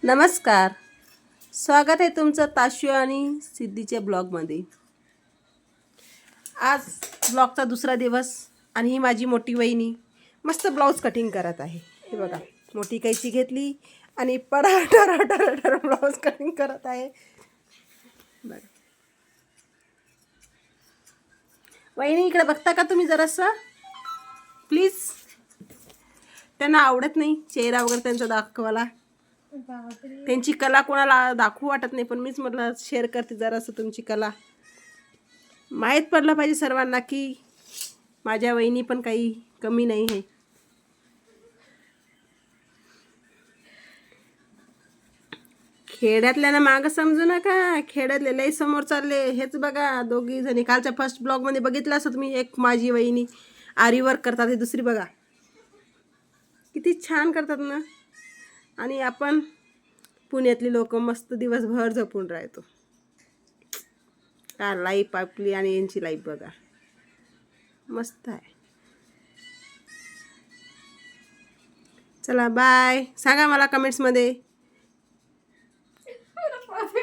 नमस्कार, स्वागत आहे तुमचं ताशू आणि सिद्धीच्या ब्लॉगमध्ये। आज ब्लॉगचा दुसरा दिवस आणि ही माझी मोठी वहिनी मस्त ब्लाऊज कटिंग करत आहे। हे बघा, मोठी कैची घेतली आणि पडाटर ब्लाऊज कटिंग करत आहे। बघा वहिनी, इकडे बघता का तुम्ही जरासं प्लीज? त्यांना आवडत नाही चेहरा वगैरे त्यांचा दाखवायला, त्यांची कला कोणाला दाखवू वाटत नाही, पण मीच म्हटलं शेअर करते जरासं तुमची कला माहीत पडलं पाहिजे सर्वांना की माझ्या वहिनी पण काही कमी नाही आहे। खेड्यातल्याना मागं समजू नका, खेड्यातले लई समोर चालले। हेच बघा, दोघी जणी कालच्या फर्स्ट ब्लॉगमध्ये बघितलं असं तुम्ही, एक माझी वहिनी आरी वर्क करतात, ही दुसरी बघा किती छान करतात ना। आणि आपण पुण्यातली लोक मस्त दिवसभर झोपून राहतो। का लाईफ आपली आणि यांची लाईफ बघा मस्त आहे। चला बाय, सांगा मला कमेंट्समध्ये।